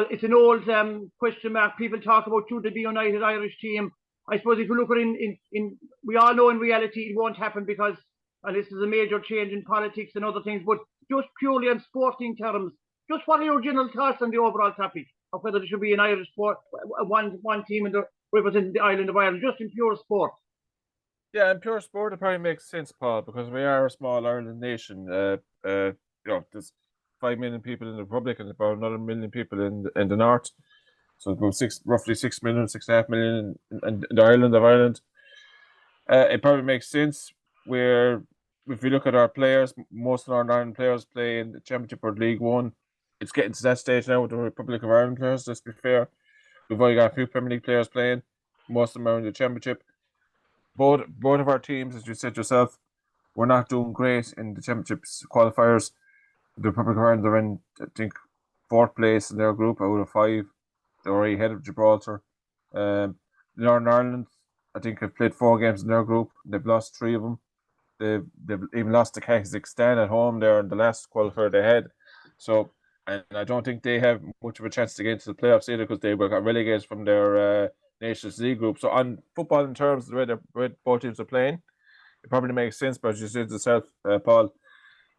it's an old question mark. People talk about should there be a united Irish team. I suppose if you look at it we all know in reality it won't happen because this is a major change in politics and other things. But just purely on sporting terms, just what are your general thoughts on the overall topic of whether there should be an Irish sport, one team representing the island of Ireland, just in pure sport? Yeah, in pure sport, it probably makes sense, Paul, because we are a small island nation. There's 5 million people in the Republic and about another million people in the north. So about roughly 6 million, 6.5 million in the island of Ireland. It probably makes sense where if you look at our players, most of our Ireland players play in the Championship or League One. It's getting to that stage now with the Republic of Ireland players, let's be fair. We've only got a few Premier League players playing. Most of them are in the Championship. Both of our teams, as you said yourself, we're not doing great in the Championships qualifiers. The Republic of Ireland are in, I think, 4th place in their group out of 5. They're already ahead of Gibraltar. Northern Ireland, I think, have played 4 games in their group. They've lost 3 of them. They've even lost to Kazakhstan at home there in the last qualifier they had. So, and I don't think they have much of a chance to get into the playoffs either because they got relegated from their Nations League group. So on football in terms of the way both teams are playing, it probably makes sense. But as you said yourself, Paul,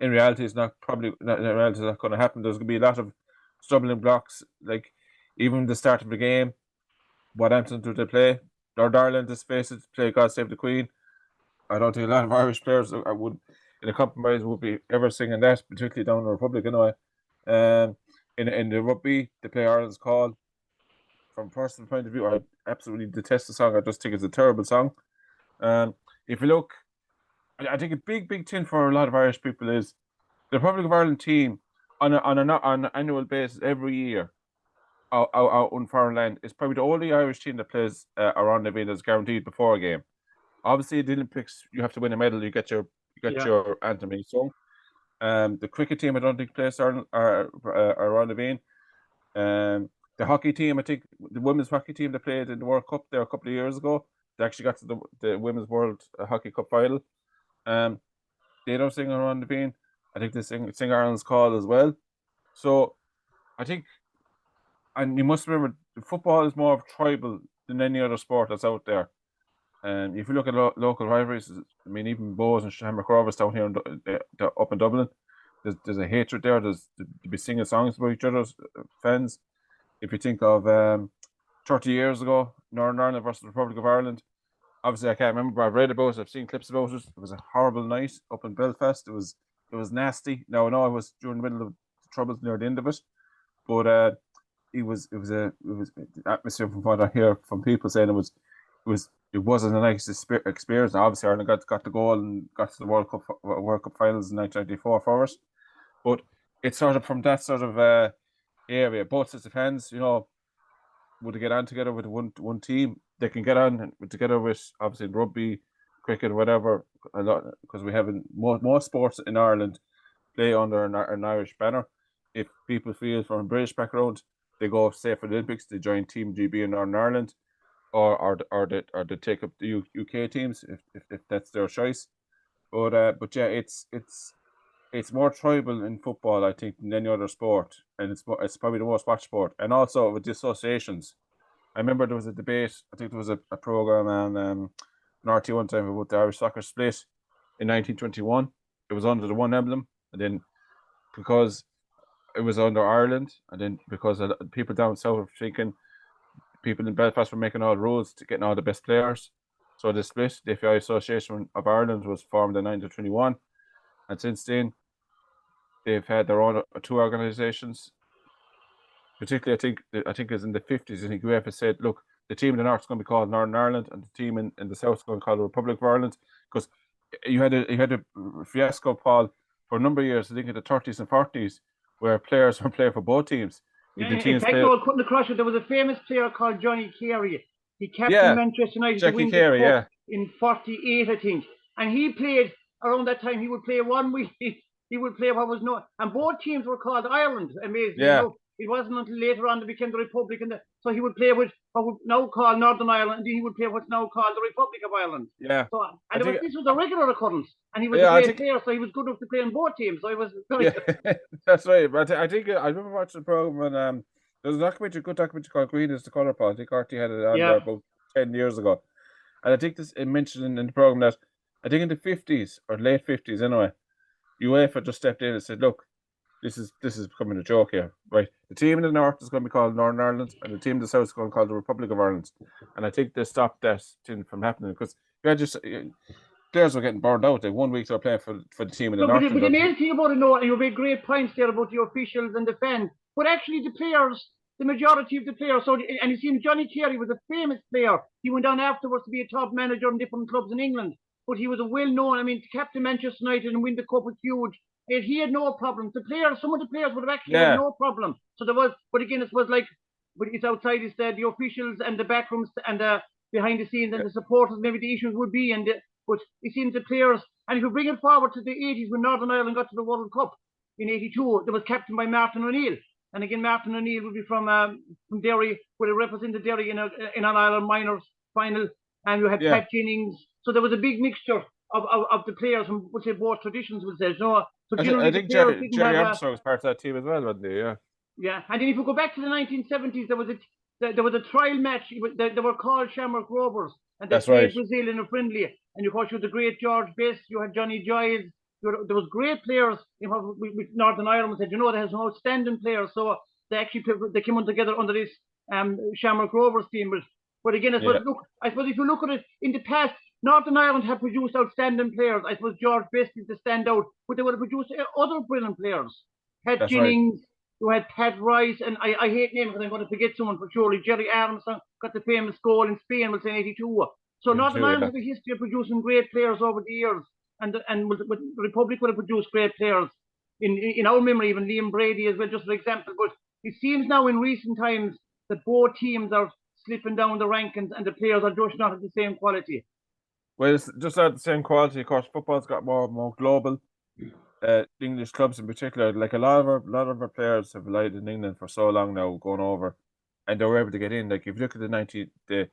in reality, it's not going to happen. There's going to be a lot of stumbling blocks. Like even the start of the game, what anthem do they play? Northern Ireland is faced to play "God Save the Queen." I don't think a lot of Irish players would, in a compromise, would be ever singing that, particularly down in the Republic anyway. In the rugby, they play Ireland's Call. From a personal point of view, I absolutely detest the song. I just think it's a terrible song. If you look, I think a big thing for a lot of Irish people is the Republic of Ireland team on an annual basis every year out on foreign land is probably the only Irish team that plays around the event that's guaranteed before a game. Obviously, the Olympics, you have to win a medal. You get your anthem being sung. The cricket team, I don't think plays around the vein. The hockey team, I think the women's hockey team that played in the World Cup there a couple of years ago, they actually got to the Women's World Hockey Cup final. They don't sing around the vein. I think they sing Ireland's Call as well. So I think, and you must remember, football is more of tribal than any other sport that's out there. And if you look at local rivalries, I mean, even Bohs and Shamrock Rovers down here up in Dublin, there's a hatred there. To be singing songs about each other's fans. If you think of 30 years ago, Northern Ireland versus the Republic of Ireland, obviously I can't remember, but I've read about it, I've seen clips about it. It was a horrible night up in Belfast. It was nasty. Now I know it was during the middle of the troubles near the end of it, but it was atmosphere from what I hear from people saying it wasn't a nice experience. Now, obviously Ireland got the goal and got to the World Cup finals in 1994 for us, but it's sort of from that sort of area. Both sets of hands, would they get on together with one team? They can get on together with obviously rugby, cricket, whatever. A lot because we have more sports in Ireland play under an Irish banner. If people feel from a British background, they go say for the Olympics, they join Team GB in Northern Ireland, or they take up the UK teams if that's their choice. But yeah, it's more tribal in football, I think, than any other sport, and it's probably the most watched sport. And also with the associations, I remember there was a debate. I think there was a program on an RT one time about the Irish soccer split in 1921. It was under the one emblem, and then because it was under Ireland, and then because people down south were thinking people in Belfast were making all the rules to getting all the best players, so the split, the FAI Association of Ireland, was formed in 1921, and since then they've had their own 2 organisations. Particularly, I think it's in the 50s. I think UEFA said, look, the team in the north is going to be called Northern Ireland, and the team in the south is going to be called the Republic of Ireland, because you had a fiasco, Paul, for a number of years. I think in the 30s and 40s, where players were playing for both teams. Yeah, in fact, cutting across it, there was a famous player called Johnny Carey. He captained Manchester United to win the cup in 48, I think. And he played around that time. He would play 1 week. He would play what was known, and both teams were called Ireland. Amazing, It wasn't until later on they became the Republic, so he would play with what would now called Northern Ireland, and then he would play what's now called the Republic of Ireland. Yeah. So, this was a regular occurrence, and he was a great player, so he was good enough to play in both teams. So he was very good. That's right. But I think I remember watching the program when There's a documentary, good documentary called Green is the Colour, Paul. I think RT had it on there about 10 years ago. And I think it mentioned in the programme that I think in the 50s or late 50s anyway, UEFA just stepped in and said, look, this is becoming a joke here, right? The team in the north is going to be called Northern Ireland, and the team in the south is going to be called the Republic of Ireland. And I think they stopped that thing from happening because players were getting burned out. 1 week they were playing for the team in the north. But the main thing about it, and you made great points there about the officials and the fans, but actually the players, the majority of the players. So, and you see, Johnny Carey was a famous player. He went on afterwards to be a top manager in different clubs in England. But he was a well-known. I mean, to captain Manchester United and win the cup was huge. He had no problem. Some of the players would have actually had no problem. So there was, but again, it was like, but it's outside. It's the officials and the backrooms and the behind the scenes and the supporters. Maybe the issues would be, but it seems the players. And if you bring it forward to the 80s when Northern Ireland got to the World Cup in '82, there was captained by Martin O'Neill. And again, Martin O'Neill would be from Derry, where he represented Derry in an All-Ireland minors final. And you had Pat Jennings. So there was a big mixture of the players from, we'll say, both traditions, we'll say. So I think Jerry Armstrong was part of that team as well, wasn't he? Yeah. Yeah, and then if you go back to the 1970s, there was a trial match. They were called Shamrock Rovers, and they played Brazil in a friendly. And of course, you had the great George Best, you had Johnny Giles. There was great players. With Northern Ireland said, they have some outstanding players. So they came on together under this Shamrock Rovers team. But again, I suppose if you look at it in the past, Northern Ireland have produced outstanding players. I suppose George Best is the standout, but they would have produced other brilliant players. Pat Jennings, you had Pat Rice, and I hate names because I'm going to forget someone for surely. Jerry Armstrong got the famous goal in Spain, we'll say in '82. So Northern Ireland has a history of producing great players over the years, and the Republic would have produced great players in our memory, even Liam Brady as well, just for example. But it seems now in recent times that both teams are slipping down the rankings and the players are just not at the same quality. Well, it's just not the same quality. Of course, football's got more global. English clubs in particular, like a lot of our players have relied in England for so long now, going over, and they were able to get in. Like if you look at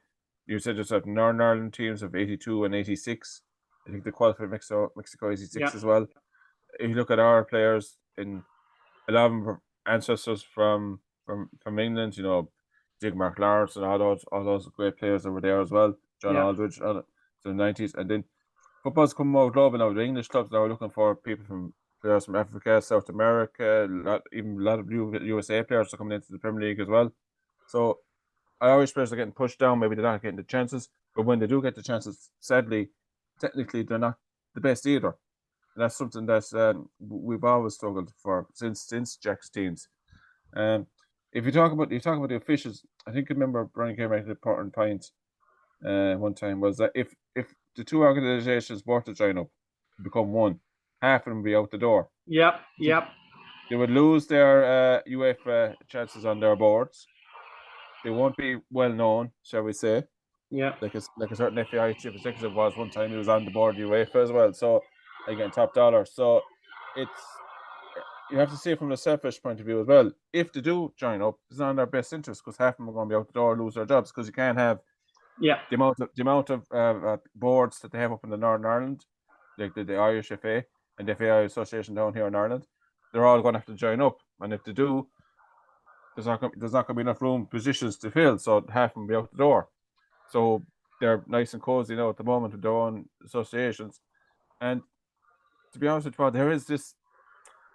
you said yourself, Northern Ireland teams of '82 and '86. I think they qualified Mexico '86 as well. If you look at our players, in a lot of them were ancestors from England, Mark Lawrence and all those great players that were there as well. John Aldridge, the '90s, and then football's come more global now. The English clubs now are looking for players from Africa, South America, even a lot of USA players are coming into the Premier League as well. So Irish players are getting pushed down. Maybe they're not getting the chances, but when they do get the chances, sadly, technically they're not the best either. And that's something that we've always struggled for since Jack's teams. If you talk about the officials, I think I remember Brian came back to the important point one time was that if the two organisations were to join up, become one, half of them would be out the door. Yep. They would lose their UEFA chances on their boards. They won't be well known, shall we say? Yeah. Like a certain FAI chief executive was one time. He was on the board of UEFA as well. So again, top dollar. So you have to see it from a selfish point of view as well. If they do join up, it's not in their best interest because half of them are going to be out the door, lose their jobs because you can't have the amount of boards that they have up in the Northern Ireland, like the Irish FA and the FAI Association down here in Ireland. They're all going to have to join up, and if they do, there's not going to be enough positions to fill, so half of them will be out the door. So they're nice and cozy now at the moment with their own associations. And to be honest with you, there is this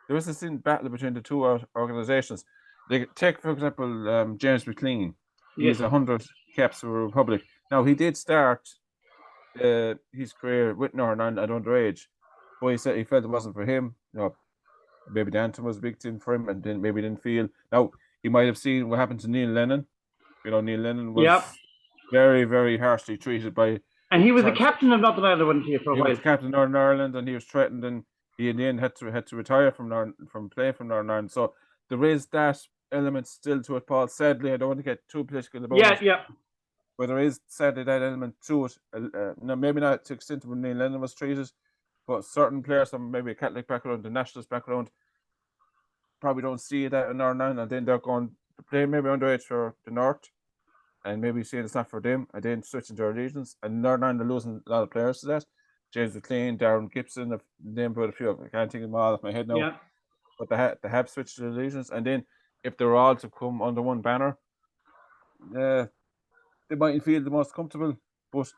battle between the two organisations. Take, for example, James McLean. He's 100 caps for the Republic. Now, he did start his career with Northern Ireland at underage, but he said he felt it wasn't for him. Maybe the anthem was a big thing for him, and then maybe didn't feel. Now, he might have seen what happened to Neil Lennon. Neil Lennon was very, very harshly treated by. And he was the captain of Northern Ireland, wasn't he? He was the captain of Northern Ireland, and he was threatened, and he in the end had to retire from playing from Northern Ireland. So there is that element still to it, Paul. Sadly, I don't want to get too political about it. Yeah. But there is sadly that element to it. Maybe not to the extent when Neil Lennon was treated, but certain players from maybe a Catholic background, a nationalist background, probably don't see that in Northern Ireland, and then they're going to play maybe underage for the North, and maybe saying it's not for them, and then switching to their allegiance. And Northern Ireland are losing a lot of players to that. James McLean, Darren Gibson, I've named a few. I can't think of them all off my head now. Yeah. But they have switched to allegiance, and then if they were all to come under one banner, they mightn't feel the most comfortable. But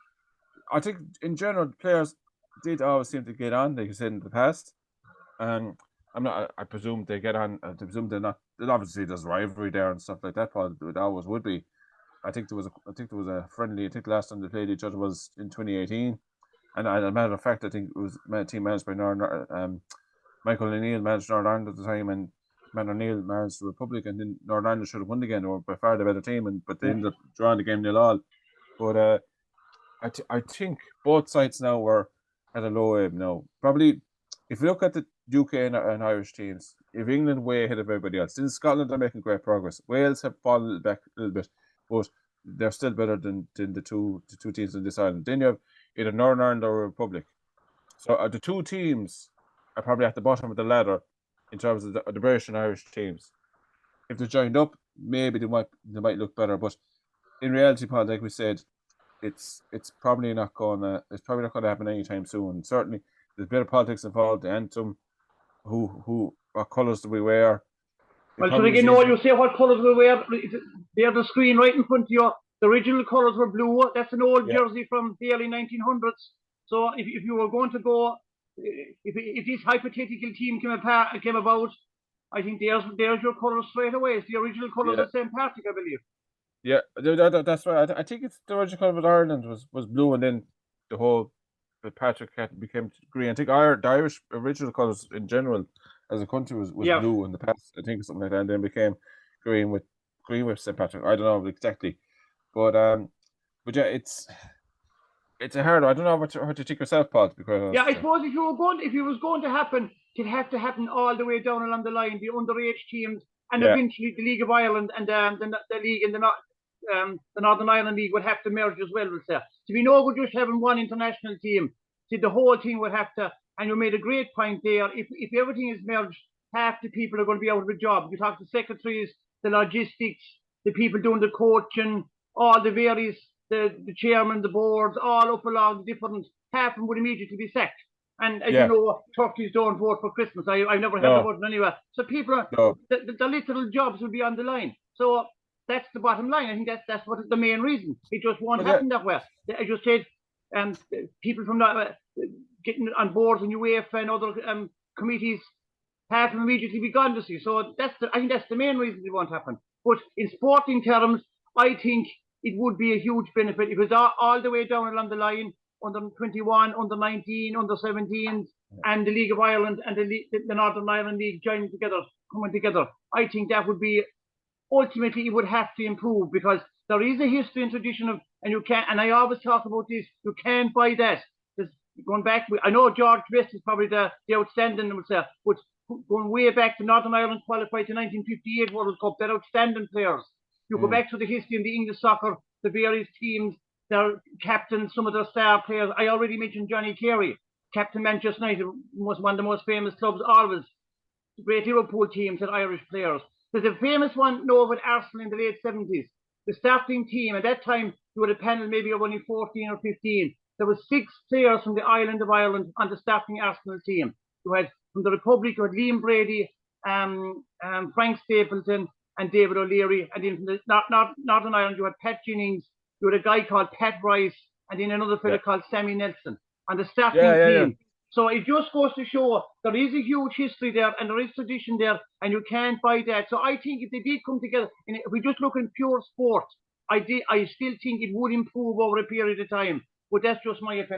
I think in general, players did always seem to get on, like you said in the past. And I presume they get on. I presume they're not. Obviously, there's rivalry there and stuff like that. Probably it always would be. I think there was a friendly. I think the last time they played each other was in 2018. And as a matter of fact, I think it was a team managed by Michael O'Neill managed Northern Ireland at the time, and Matt O'Neill managed the Republic, and then Northern Ireland should have won again. They were by far the better team, but they ended up drawing the game 0-0. But I think both sides now were at a low ebb now. Probably, if you look at the UK and Irish teams, if England way ahead of everybody else, then Scotland are making great progress. Wales have fallen back a little bit, but they're still better than the two teams on this island. Then you have either Northern Ireland or Republic. So the two teams are probably at the bottom of the ladder in terms of the British and Irish teams. If they're joined up, maybe they might look better. But in reality, Paul, like we said, it's probably not going to happen anytime soon. Certainly, there's a bit of politics involved. The anthem, what colours do we wear? Well, so you know, you say what colours we wear. They have the screen right in front of you. The original colours were blue. That's an old jersey from the early 1900s. So if you were going to go, if this hypothetical team came about, I think there's your colours straight away. It's the original colours of St. Patrick, I believe. Yeah, that's right. I think it's the original colour of Ireland was blue, and then the whole Patrick became green. I think the Irish original colours in general as a country was blue in the past. I think something like that, and then became green with St. Patrick. I don't know exactly, but yeah, it's a hard. I don't know what to think yourself, Paul. Because I suppose if it was going to happen, it'd have to happen all the way down along the line. The underage teams, and eventually the League of Ireland and the league in the Northern Ireland League would have to merge as well. To be no good just having one international team, the whole team would have to. And you made a great point there. If everything is merged, half the people are going to be out of a job. You talk to secretaries, the logistics, the people doing the coaching, all the various, the chairman, the boards, all up along different. Half of them would immediately be sacked. And as you know, turkeys don't vote for Christmas. I've never had a vote anywhere. So people, the little jobs will be on the line. So that's the bottom line. I think that's what the main reason. It just won't happen that way. As you said, people from getting on boards and UEFA and other committees have to immediately be gone to see. So I think that's the main reason it won't happen. But in sporting terms, I think it would be a huge benefit if it was all the way down along the line, under 21, under 19, under 17s, and the League of Ireland and the Northern Ireland League coming together. I think that would be, ultimately, it would have to improve, because there is a history and tradition of, and I always talk about this, you can't buy that. Going back, I know George Best is probably the outstanding, but going way back to Northern Ireland qualified to 1958 World Cup, they're outstanding players. You go back to the history in the English soccer, the various teams, their captains, some of their star players. I already mentioned Johnny Carey, captain Manchester United, was one of the most famous clubs always. The great Liverpool teams had Irish players. There's a famous one with Arsenal in the late 70s. The starting team, at that time, you had a panel maybe of only 14 or 15. There were 6 players from the island of Ireland on the starting Arsenal team. You had, from the Republic, you had Liam Brady, Frank Stapleton, and David O'Leary. And then from the Northern Ireland, you had Pat Jennings, you had a guy called Pat Rice, and then another fella called Sammy Nelson on the starting team. So it just goes to show there is a huge history there, and there is tradition there, and you can't buy that. So I think if they did come together, and if we just look in pure sport, I still think it would improve over a period of time. But that's just my opinion.